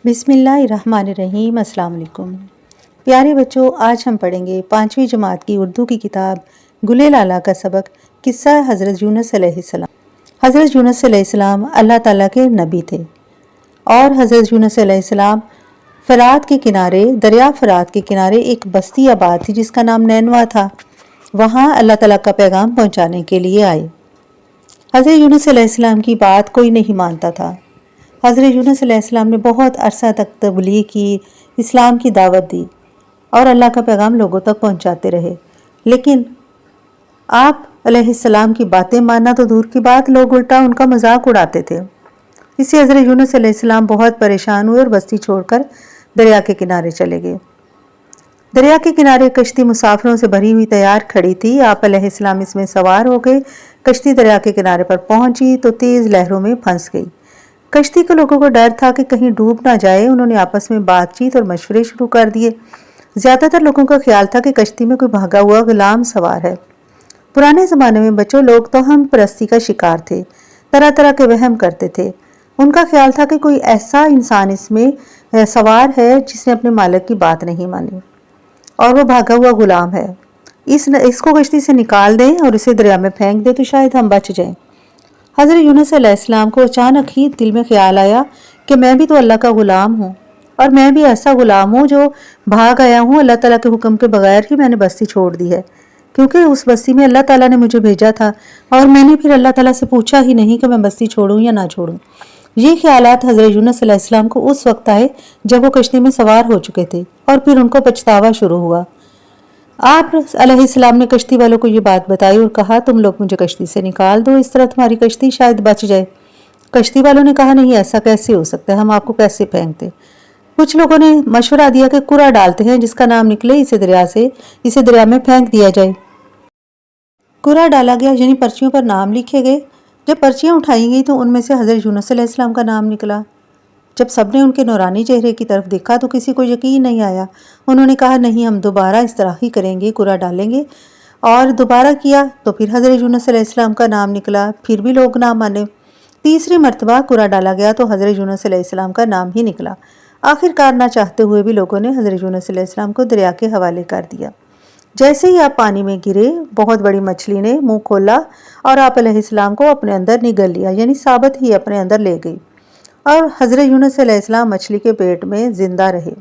بسم اللہ الرحمن الرحیم۔ السلام علیکم پیارے بچوں، آج ہم پڑھیں گے 5ویں جماعت کی اردو کی کتاب گل لالا کا سبق قصہ حضرت یونس علیہ السلام۔ حضرت یونس علیہ السلام اللہ تعالیٰ کے نبی تھے اور حضرت یونس علیہ السلام فرات کے کنارے، دریا فرات کے کنارے ایک بستی آباد تھی جس کا نام نینوا تھا۔ وہاں اللہ تعالیٰ کا پیغام پہنچانے کے لیے آئے۔ حضرت یونس علیہ السلام کی بات کوئی نہیں مانتا تھا۔ حضرت یونس علیہ السلام نے بہت عرصہ تک تبلیغ کی، اسلام کی دعوت دی اور اللہ کا پیغام لوگوں تک پہنچاتے رہے، لیکن آپ علیہ السلام کی باتیں ماننا تو دور کی بات، لوگ الٹا ان کا مذاق اڑاتے تھے۔ اس سے حضرت یونس علیہ السلام بہت پریشان ہوئے اور بستی چھوڑ کر دریا کے کنارے چلے گئے۔ دریا کے کنارے کشتی مسافروں سے بھری ہوئی تیار کھڑی تھی۔ آپ علیہ السلام اس میں سوار ہو گئے۔ کشتی دریا کے کنارے پر پہنچی تو تیز لہروں میں پھنس گئی۔ کشتی کے لوگوں کو ڈر تھا کہ کہیں ڈوب نہ جائے۔ انہوں نے آپس میں بات چیت اور مشورے شروع کر دیے۔ زیادہ تر لوگوں کا خیال تھا کہ کشتی میں کوئی بھاگا ہوا غلام سوار ہے۔ پرانے زمانے میں بچوں، لوگ توہم پرستی کا شکار تھے، طرح طرح کے وہم کرتے تھے۔ ان کا خیال تھا کہ کوئی ایسا انسان اس میں سوار ہے جس نے اپنے مالک کی بات نہیں مانی اور وہ بھاگا ہوا غلام ہے۔ اس کو کشتی سے نکال دیں اور اسے دریا میں پھینک دیں تو شاید ہم بچ جائیں۔ حضرت یونس علیہ السلام کو اچانک ہی دل میں خیال آیا کہ میں بھی تو اللہ کا غلام ہوں، اور میں بھی ایسا غلام ہوں جو بھاگ آیا ہوں۔ اللہ تعالیٰ کے حکم کے بغیر ہی میں نے بستی چھوڑ دی ہے، کیونکہ اس بستی میں اللہ تعالیٰ نے مجھے بھیجا تھا اور میں نے پھر اللہ تعالیٰ سے پوچھا ہی نہیں کہ میں بستی چھوڑوں یا نہ چھوڑوں۔ یہ خیالات حضرت یونس علیہ السلام کو اس وقت آئے جب وہ کشتی میں سوار ہو چکے تھے اور پھر ان کو پچھتاوا شروع ہوا۔ آپ علیہ السلام نے کشتی والوں کو یہ بات بتائی اور کہا، تم لوگ مجھے کشتی سے نکال دو، اس طرح تمہاری کشتی شاید بچ جائے۔ کشتی والوں نے کہا، نہیں، ایسا کیسے ہو سکتا ہے، ہم آپ کو کیسے پھینک دیں۔ کچھ لوگوں نے مشورہ دیا کہ کرا ڈالتے ہیں، جس کا نام نکلے اسے دریا میں پھینک دیا جائے۔ کرا ڈالا گیا، یعنی پرچیوں پر نام لکھے گئے۔ جب پرچیاں اٹھائی گئی تو ان میں سے حضرت یونس علیہ السلام کا نام نکلا۔ جب سب نے ان کے نورانی چہرے کی طرف دیکھا تو کسی کو یقین نہیں آیا۔ انہوں نے کہا، نہیں، ہم دوبارہ اس طرح ہی کریں گے، کرا ڈالیں گے۔ اور دوبارہ کیا تو پھر حضرت یونس علیہ السلام کا نام نکلا، پھر بھی لوگ نہ مانے۔ تیسری مرتبہ کرا ڈالا گیا تو حضرت یونس علیہ السلام کا نام ہی نکلا۔ آخر کار نہ چاہتے ہوئے بھی لوگوں نے حضرت یونس علیہ السلام کو دریا کے حوالے کر دیا۔ جیسے ہی آپ پانی میں گرے، بہت بڑی مچھلی نے منہ کھولا اور آپ علیہ السلام کو اپنے اندر نگل لیا، یعنی ثابت ہی اپنے اندر لے گئی، اور حضرت یونس علیہ السلام مچھلی کے پیٹ میں زندہ رہے۔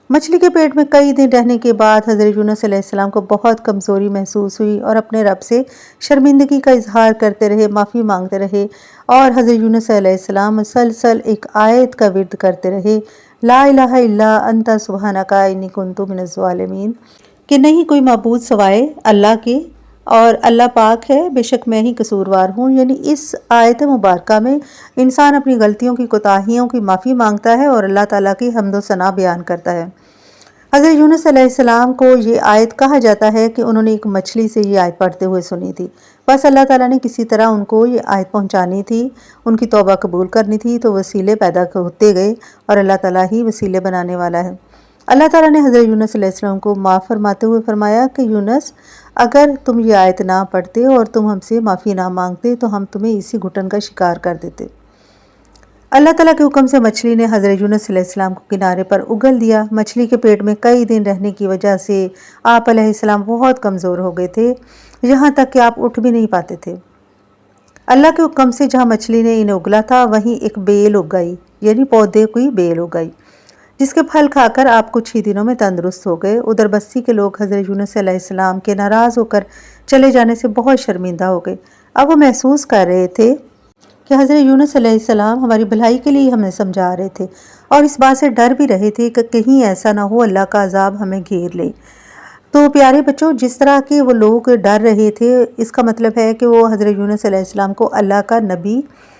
مچھلی کے پیٹ میں کئی دن رہنے کے بعد حضرت یونس علیہ السلام کو بہت کمزوری محسوس ہوئی اور اپنے رب سے شرمندگی کا اظہار کرتے رہے، معافی مانگتے رہے، اور حضرت یونس علیہ السلام مسلسل ایک آیت کا ورد کرتے رہے، لا الہ الا انت سبحانک انی کنت من الظالمین، کہ نہیں کوئی معبود سوائے اللہ کے اور اللہ پاک ہے، بے شک میں ہی قصوروار ہوں۔ یعنی اس آیت مبارکہ میں انسان اپنی غلطیوں کی، کوتاہیوں کی معافی مانگتا ہے اور اللہ تعالیٰ کی حمد و ثنا بیان کرتا ہے۔ حضرت یونس علیہ السلام کو یہ آیت کہا جاتا ہے کہ انہوں نے ایک مچھلی سے یہ آیت پڑھتے ہوئے سنی تھی، بس اللہ تعالیٰ نے کسی طرح ان کو یہ آیت پہنچانی تھی، ان کی توبہ قبول کرنی تھی، تو وسیلے پیدا ہوتے گئے اور اللہ تعالیٰ ہی وسیلے بنانے والا ہے۔ اللہ تعالیٰ نے حضرت یونس علیہ السلام کو معاف فرماتے ہوئے فرمایا کہ یونس، اگر تم یہ آیت نہ پڑھتے اور تم ہم سے معافی نہ مانگتے تو ہم تمہیں اسی گھٹن کا شکار کر دیتے۔ اللہ تعالیٰ کے حکم سے مچھلی نے حضرت یونس علیہ السلام کو کنارے پر اگل دیا۔ مچھلی کے پیٹ میں کئی دن رہنے کی وجہ سے آپ علیہ السلام بہت کمزور ہو گئے تھے، یہاں تک کہ آپ اٹھ بھی نہیں پاتے تھے۔ اللہ کے حکم سے جہاں مچھلی نے انہیں اگلا تھا وہیں ایک بیل اگ گئی، یعنی پودے کی بیل اگ گئی، جس کے پھل کھا کر آپ کچھ ہی دنوں میں تندرست ہو گئے۔ ادھر بستی کے لوگ حضرت یونس علیہ السلام کے ناراض ہو کر چلے جانے سے بہت شرمندہ ہو گئے۔ اب وہ محسوس کر رہے تھے کہ حضرت یونس علیہ السلام ہماری بھلائی کے لیے ہمیں سمجھا رہے تھے، اور اس بات سے ڈر بھی رہے تھے کہ کہیں ایسا نہ ہو اللہ کا عذاب ہمیں گھیر لے۔ تو پیارے بچوں، جس طرح کے وہ لوگ ڈر رہے تھے، اس کا مطلب ہے کہ وہ حضرت یونس علیہ السلام کو اللہ کا نبی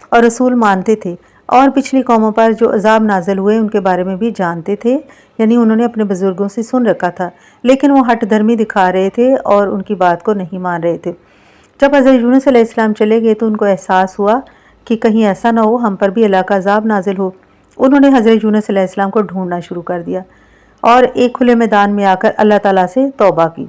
اور رسول مانتے تھے، اور پچھلی قوموں پر جو عذاب نازل ہوئے ان کے بارے میں بھی جانتے تھے، یعنی انہوں نے اپنے بزرگوں سے سن رکھا تھا، لیکن وہ ہٹ دھرمی دکھا رہے تھے اور ان کی بات کو نہیں مان رہے تھے۔ جب حضرت یونس علیہ السلام چلے گئے تو ان کو احساس ہوا کہ کہیں ایسا نہ ہو ہم پر بھی اللہ کا عذاب نازل ہو۔ انہوں نے حضرت یونس علیہ السلام کو ڈھونڈنا شروع کر دیا اور ایک کھلے میدان میں آ کر اللہ تعالیٰ سے توبہ کی،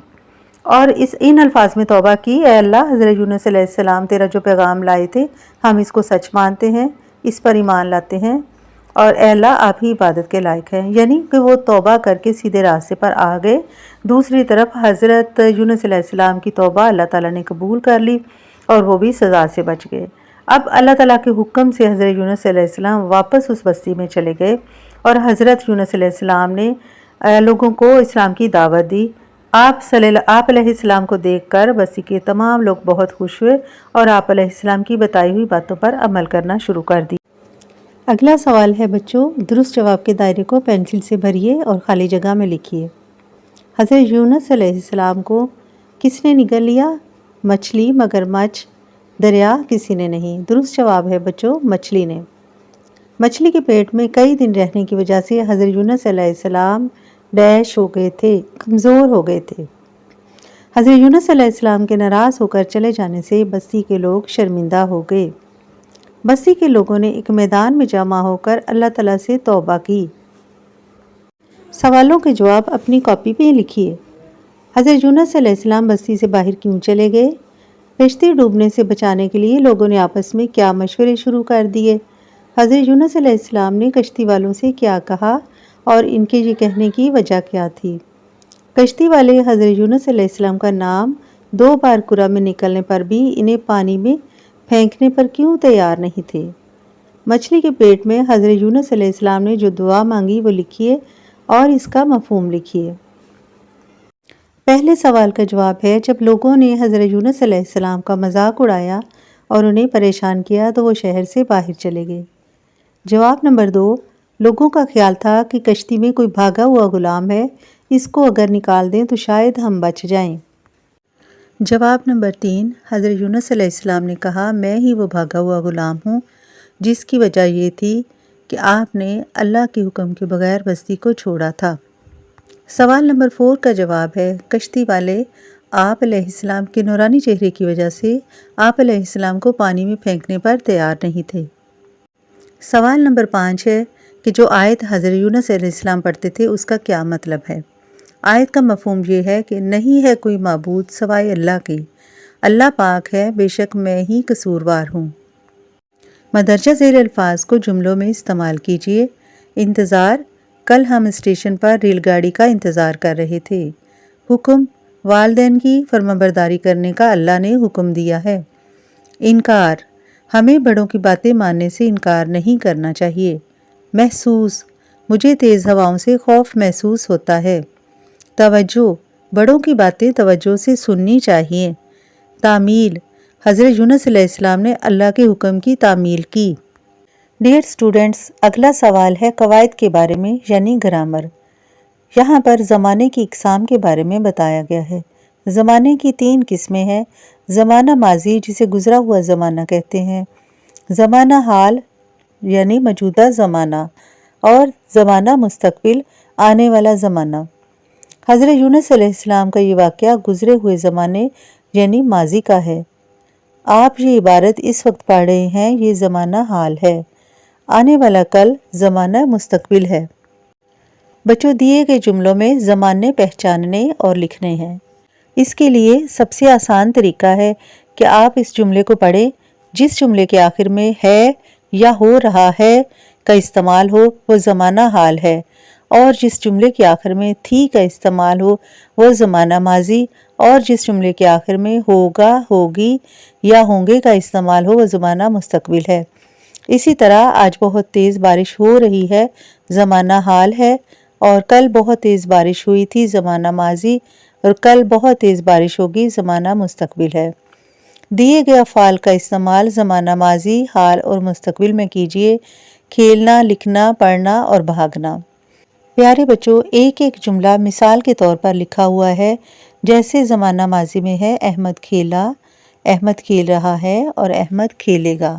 اور ان الفاظ میں توبہ کی، اے اللہ، حضرت یونس علیہ السلام تیرا جو پیغام لائے تھے ہم اس کو سچ مانتے ہیں، اس پر ایمان لاتے ہیں، اور اے اللہ آپ ہی عبادت کے لائق ہیں، یعنی کہ وہ توبہ کر کے سیدھے راستے پر آ گئے۔ دوسری طرف حضرت یونس علیہ السلام کی توبہ اللہ تعالیٰ نے قبول کر لی اور وہ بھی سزا سے بچ گئے۔ اب اللہ تعالیٰ کے حکم سے حضرت یونس علیہ السلام واپس اس بستی میں چلے گئے اور حضرت یونس علیہ السلام نے لوگوں کو اسلام کی دعوت دی۔ آپ علیہ السلام کو دیکھ کر بستی کے تمام لوگ بہت خوش ہوئے اور آپ علیہ السلام کی بتائی ہوئی باتوں پر عمل کرنا شروع کر دی۔ اگلا سوال ہے بچوں، درست جواب کے دائرے کو پینسل سے بھریے اور خالی جگہ میں لکھیے۔ حضرت یونس علیہ السلام کو کس نے نگل لیا؟ مچھلی، مگرمچھ، دریا، کسی نے نہیں۔ درست جواب ہے بچوں مچھلی نے۔ مچھلی کے پیٹ میں کئی دن رہنے کی وجہ سے حضرت یونس علیہ السلام ڈیش ہو گئے تھے، کمزور ہو گئے تھے۔ حضرت یونس علیہ السلام کے ناراض ہو کر چلے جانے سے بستی کے لوگ شرمندہ ہو گئے۔ بستی کے لوگوں نے ایک میدان میں جمع ہو کر اللہ تعالیٰ سے توبہ کی۔ سوالوں کے جواب اپنی کاپی پہ لکھیے۔ حضرت یونس علیہ السلام بستی سے باہر کیوں چلے گئے؟ کشتی ڈوبنے سے بچانے کے لیے لوگوں نے آپس میں کیا مشورے شروع کر دیے؟ حضرت یونس علیہ السلام نے کشتی والوں سے کیا کہا اور ان کے یہ کہنے کی وجہ کیا تھی؟ کشتی والے حضرت یونس علیہ السلام کا نام 2 بار قرآ میں نکلنے پر بھی انہیں پانی میں پھینکنے پر کیوں تیار نہیں تھے؟ مچھلی کے پیٹ میں حضرت یونس علیہ السلام نے جو دعا مانگی وہ لکھیے اور اس کا مفہوم لکھیے۔ پہلے سوال کا جواب ہے، جب لوگوں نے حضرت یونس علیہ السلام کا مذاق اڑایا اور انہیں پریشان کیا تو وہ شہر سے باہر چلے گئے۔ جواب نمبر 2، لوگوں کا خیال تھا کہ کشتی میں کوئی بھاگا ہوا غلام ہے، اس کو اگر نکال دیں تو شاید ہم بچ جائیں۔ جواب نمبر 3، حضرت یونس علیہ السلام نے کہا میں ہی وہ بھاگا ہوا غلام ہوں، جس کی وجہ یہ تھی کہ آپ نے اللہ کے حکم کے بغیر بستی کو چھوڑا تھا۔ سوال نمبر 4 کا جواب ہے، کشتی والے آپ علیہ السلام کے نورانی چہرے کی وجہ سے آپ علیہ السلام کو پانی میں پھینکنے پر تیار نہیں تھے۔ سوال نمبر 5 ہے کہ جو آیت حضرت یونس علیہ السلام پڑھتے تھے اس کا کیا مطلب ہے؟ آیت کا مفہوم یہ ہے کہ نہیں ہے کوئی معبود سوائے اللہ کے، اللہ پاک ہے، بے شک میں ہی قصوروار ہوں۔ مندرجہ ذیل الفاظ کو جملوں میں استعمال کیجیے۔ انتظار، کل ہم اسٹیشن پر ریل گاڑی کا انتظار کر رہے تھے۔ حکم، والدین کی فرمانبرداری کرنے کا اللہ نے حکم دیا ہے۔ انکار، ہمیں بڑوں کی باتیں ماننے سے انکار نہیں کرنا چاہیے۔ محسوس، مجھے تیز ہواؤں سے خوف محسوس ہوتا ہے۔ توجہ، بڑوں کی باتیں توجہ سے سننی چاہیے۔ تعمیل، حضرت یونس علیہ السلام نے اللہ کے حکم کی تعمیل کی۔ ڈیئر اسٹوڈنٹس، اگلا سوال ہے قواعد کے بارے میں یعنی گرامر۔ یہاں پر زمانے کی اقسام کے بارے میں بتایا گیا ہے۔ زمانے کی 3 قسمیں ہیں۔ زمانہ ماضی جسے گزرا ہوا زمانہ کہتے ہیں، زمانہ حال یعنی موجودہ زمانہ، اور زمانہ مستقبل آنے والا زمانہ۔ حضرت یونس علیہ السلام کا یہ واقعہ گزرے ہوئے زمانے یعنی ماضی کا ہے۔ آپ یہ عبارت اس وقت پڑھ رہے ہیں، یہ زمانہ حال ہے۔ آنے والا کل زمانہ مستقبل ہے۔ بچوں، دیے گئے جملوں میں زمانے پہچاننے اور لکھنے ہیں۔ اس کے لیے سب سے آسان طریقہ ہے کہ آپ اس جملے کو پڑھیں۔ جس جملے کے آخر میں ہے یا ہو رہا ہے کا استعمال ہو وہ زمانہ حال ہے، اور جس جملے کے آخر میں تھی کا استعمال ہو وہ زمانہ ماضی، اور جس جملے کے آخر میں ہوگا، ہوگی یا ہوں گے کا استعمال ہو وہ زمانہ مستقبل ہے۔ اسی طرح آج بہت تیز بارش ہو رہی ہے، زمانہ حال ہے، اور کل بہت تیز بارش ہوئی تھی، زمانہ ماضی، اور کل بہت تیز بارش ہوگی، زمانہ مستقبل ہے۔ دیے گئے افعال کا استعمال زمانہ ماضی، حال اور مستقبل میں کیجیے۔ کھیلنا، لکھنا، پڑھنا اور بھاگنا۔ پیارے بچوں، ایک ایک جملہ مثال کے طور پر لکھا ہوا ہے۔ جیسے زمانہ ماضی میں ہے احمد کھیلا، احمد کھیل رہا ہے اور احمد کھیلے گا۔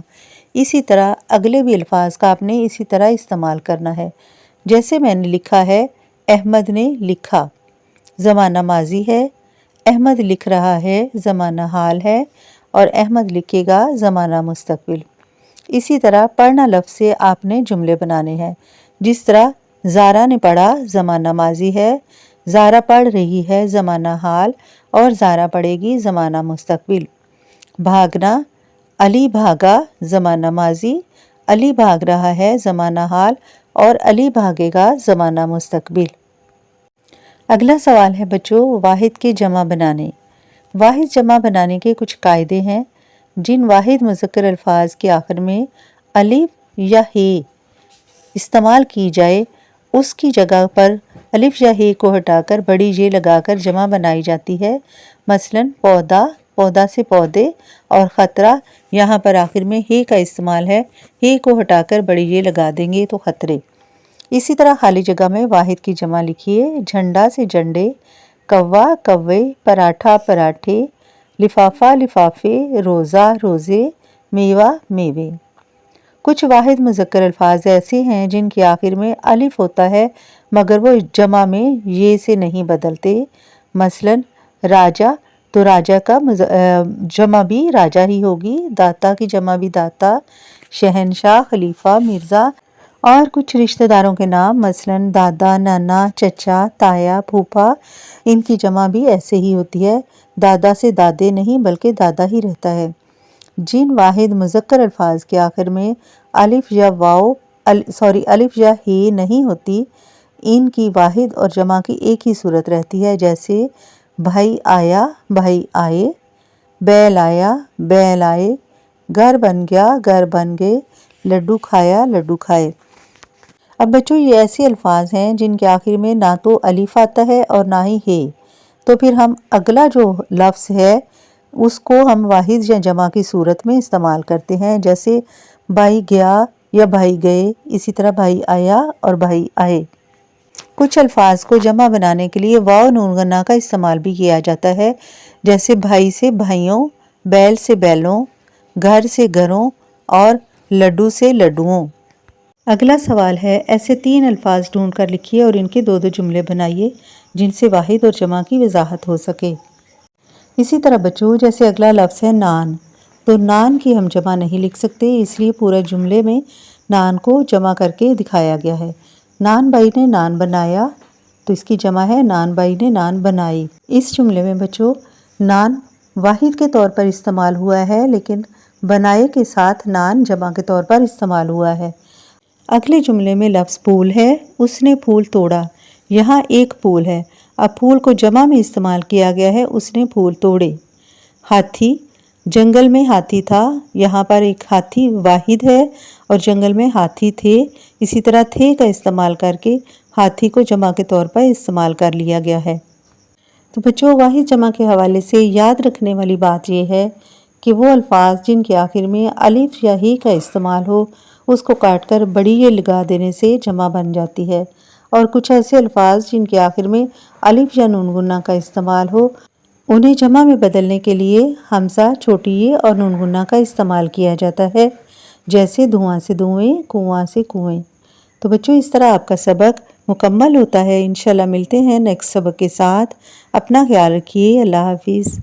اسی طرح اگلے بھی الفاظ کا آپ نے اسی طرح استعمال کرنا ہے۔ جیسے میں نے لکھا ہے احمد نے لکھا، زمانہ ماضی ہے، احمد لکھ رہا ہے، زمانہ حال ہے، اور احمد لکھے گا، زمانہ مستقبل۔ اسی طرح پڑھنا لفظ سے آپ نے جملے بنانے ہیں۔ جس طرح زارا نے پڑھا، زمانہ ماضی ہے، زارا پڑھ رہی ہے، زمانہ حال، اور زارا پڑھے گی، زمانہ مستقبل۔ بھاگنا، علی بھاگا، زمانہ ماضی، علی بھاگ رہا ہے زمانہ حال اور علی بھاگے گا زمانہ مستقبل۔ اگلا سوال ہے بچوں واحد کے جمع بنانے۔ واحد جمع بنانے کے کچھ قاعدے ہیں۔ جن واحد مذکر الفاظ کے آخر میں الف یا ہے استعمال کی جائے اس کی جگہ پر الف یا ہے کو ہٹا کر بڑی یہ لگا کر جمع بنائی جاتی ہے۔ مثلا پودا، پودا سے پودے، اور خطرہ، یہاں پر آخر میں ہے کا استعمال ہے، ہے کو ہٹا کر بڑی یہ لگا دیں گے تو خطرے۔ اسی طرح خالی جگہ میں واحد کی جمع لکھیے۔ جھنڈا سے جھنڈے، کوا کوے، پراٹھا پراٹھے، لفافہ لفافے، روزہ روزے، میوہ میوے۔ کچھ واحد مذکر الفاظ ایسے ہیں جن کے آخر میں الف ہوتا ہے مگر وہ جمع میں یہ سے نہیں بدلتے۔ مثلا راجہ، تو راجہ کا جمع بھی راجہ ہی ہوگی، داتا کی جمع بھی داتا، شہنشاہ، خلیفہ، مرزا، اور کچھ رشتہ داروں کے نام مثلا دادا، نانا، چچا، تایا، پھوپھا، ان کی جمع بھی ایسے ہی ہوتی ہے، دادا سے دادے نہیں بلکہ دادا ہی رہتا ہے۔ جن واحد مذکر الفاظ کے آخر میں الف یا ہے نہیں ہوتی ان کی واحد اور جمع کی ایک ہی صورت رہتی ہے، جیسے بھائی آیا، بھائی آئے، بیل آیا، بیل آئے، گھر بن گیا، گھر بن گئے، لڈو کھایا، لڈو کھائے۔ اب بچوں یہ ایسے الفاظ ہیں جن کے آخر میں نہ تو الف آتا ہے اور نہ ہی ہے، تو پھر ہم اگلا جو لفظ ہے اس کو ہم واحد یا جمع کی صورت میں استعمال کرتے ہیں، جیسے بھائی گیا یا بھائی گئے، اسی طرح بھائی آیا اور بھائی آئے۔ کچھ الفاظ کو جمع بنانے کے لیے واو نون غنہ کا استعمال بھی کیا جاتا ہے، جیسے بھائی سے بھائیوں، بیل سے بیلوں، گھر سے گھروں، اور لڈو سے لڈوؤں۔ اگلا سوال ہے ایسے 3 الفاظ ڈھونڈ کر لکھیے اور ان کے 2 جملے بنائیے جن سے واحد اور جمع کی وضاحت ہو سکے۔ اسی طرح بچوں جیسے اگلا لفظ ہے نان، تو نان کی ہم جمع نہیں لکھ سکتے، اس لیے پورے جملے میں نان کو جمع کر کے دکھایا گیا ہے۔ نان بھائی نے نان بنایا، تو اس کی جمع ہے نان بھائی نے نان بنائی۔ اس جملے میں بچوں نان واحد کے طور پر استعمال ہوا ہے لیکن بنائے کے ساتھ نان جمع کے طور پر استعمال ہوا ہے۔ اگلے جملے میں لفظ پھول ہے، اس نے پھول توڑا، یہاں ایک پھول ہے، اب پھول کو جمع میں استعمال کیا گیا ہے، اس نے پھول توڑے۔ ہاتھی، جنگل میں ہاتھی تھا، یہاں پر ایک ہاتھی واحد ہے اور جنگل میں ہاتھی تھے، اسی طرح تھے کا استعمال کر کے ہاتھی کو جمع کے طور پر استعمال کر لیا گیا ہے۔ تو بچوں واحد جمع کے حوالے سے یاد رکھنے والی بات یہ ہے کہ وہ الفاظ جن کے آخر میں الف یا ہی کا استعمال ہو اس کو کاٹ کر بڑی یہ لگا دینے سے جمع بن جاتی ہے، اور کچھ ایسے الفاظ جن کے آخر میں الف یا نون غنہ کا استعمال ہو انہیں جمع میں بدلنے کے لیے حمزہ، چھوٹی یہ اور نون غنہ کا استعمال کیا جاتا ہے، جیسے دھواں سے دھوئیں، کنواں سے کنویں۔ تو بچوں اس طرح آپ کا سبق مکمل ہوتا ہے۔ انشاءاللہ ملتے ہیں نیکسٹ سبق کے ساتھ۔ اپنا خیال رکھیے۔ اللہ حافظ۔